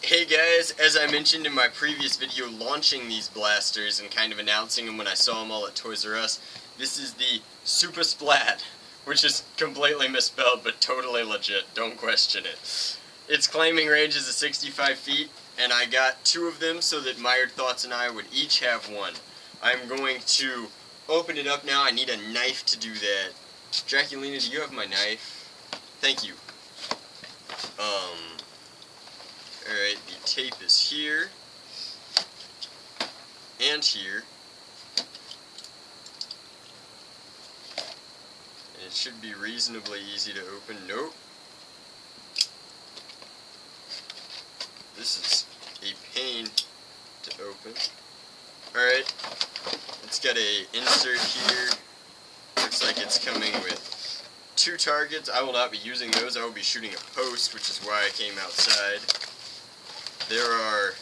Hey guys, as I mentioned in my previous video launching these blasters and kind of announcing them when I saw them all at Toys R Us, this is the Supa Splat, which is completely misspelled but totally legit, don't question it. Its claiming range is 65 feet, and I got 2 of them so that Mired Thoughts and I would each have one. I'm going to open it up now. I need a knife to do that. Draculina, do you have my knife? Thank you. Alright, the tape is here, and here, and it should be reasonably easy to open. Nope. This is a pain to open. Alright, it's got a insert here. Looks like it's coming with 2 targets. I will not be using those. I will be shooting a post, which is why I came outside. There are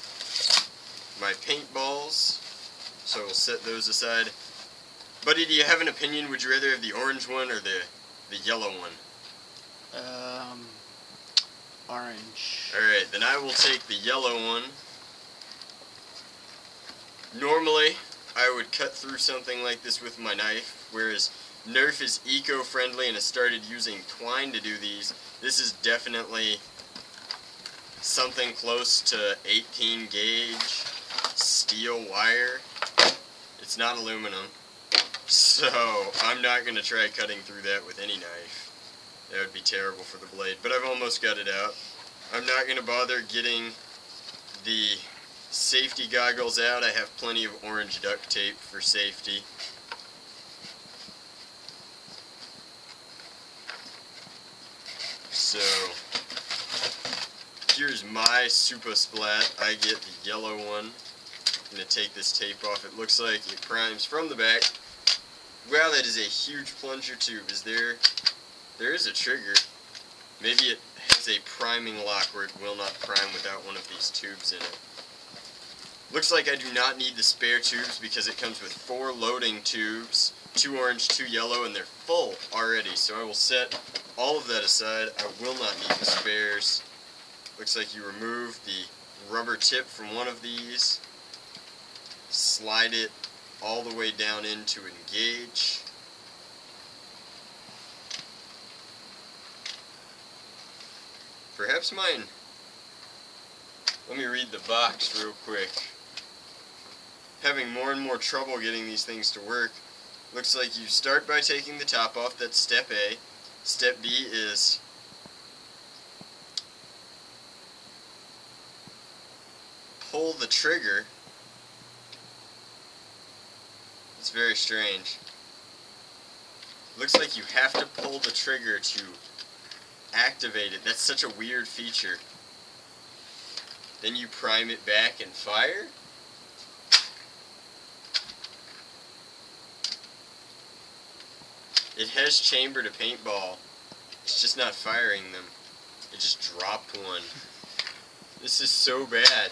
my paintballs, so we'll set those aside. Buddy, do you have an opinion? Would you rather have the orange one or the yellow one? Orange. Alright, then I will take the yellow one. Normally, I would cut through something like this with my knife, whereas Nerf is eco-friendly and has started using twine to do these. This is definitely something close to 18 gauge steel wire. It's not aluminum, so I'm not going to try cutting through that with any knife. That would be terrible for the blade, but I've almost got it out. I'm not going to bother getting the safety goggles out. I have plenty of orange duct tape for safety. So here's my Supa Splat. I get the yellow one. I'm going to take this tape off. It looks like it primes from the back. Wow, that is a huge plunger tube. There is a trigger. Maybe it has a priming lock where it will not prime without one of these tubes in it. Looks like I do not need the spare tubes because it comes with 4 loading tubes, 2 orange, 2 yellow, and they're full already. So I will set all of that aside. I will not need the spares. Looks like you remove the rubber tip from one of these, slide it all the way down in to engage. Perhaps mine. Let me read the box real quick. Having more and more trouble getting these things to work. Looks like you start by taking the top off. That's step A. Step B is pull the trigger. It's very strange. Looks like you have to pull the trigger to activate it. That's such a weird feature. Then you prime it back and fire. It has chamber to paintball. It's just not firing them. It just dropped one. This is so bad.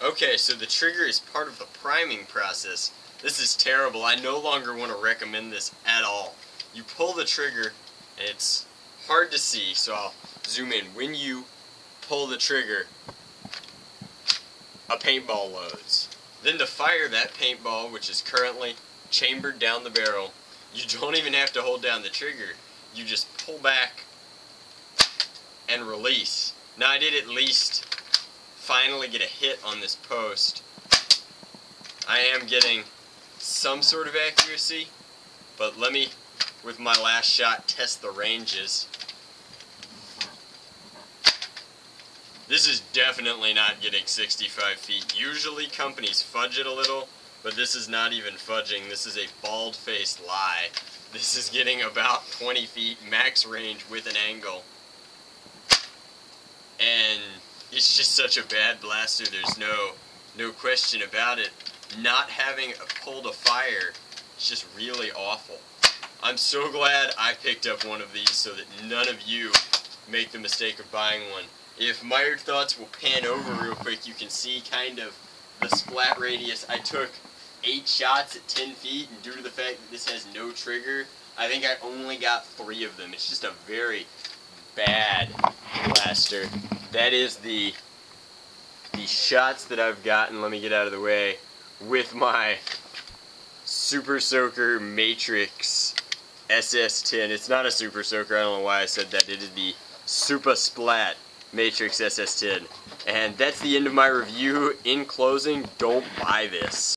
Okay, so the trigger is part of the priming process. This is terrible. I no longer want to recommend this at all. You pull the trigger, and it's hard to see, so I'll zoom in. When you pull the trigger, a paintball loads. Then to fire that paintball, which is currently chambered down the barrel, you don't even have to hold down the trigger. You just pull back and release. Now I did at least finally get a hit on this post. I am getting some sort of accuracy, but let me, with my last shot, test the ranges. This is definitely not getting 65 feet. Usually companies fudge it a little, but this is not even fudging. This is a bald-faced lie. This is getting about 20 feet max range with an angle. And it's just such a bad blaster. There's no question about it. Not having a pull to fire is just really awful. I'm so glad I picked up one of these so that none of you make the mistake of buying one. If Mired Thoughts will pan over real quick, you can see kind of the splat radius. I took 8 shots at 10 feet, and due to the fact that this has no trigger, I think I only got 3 of them. It's just a very bad blaster. That is the shots that I've gotten, let me get out of the way, with my Super Soaker Matrix SS-10. It's not a Super Soaker, I don't know why I said that. It is the Supa Splat Matrix SS-10. And that's the end of my review. In closing, don't buy this.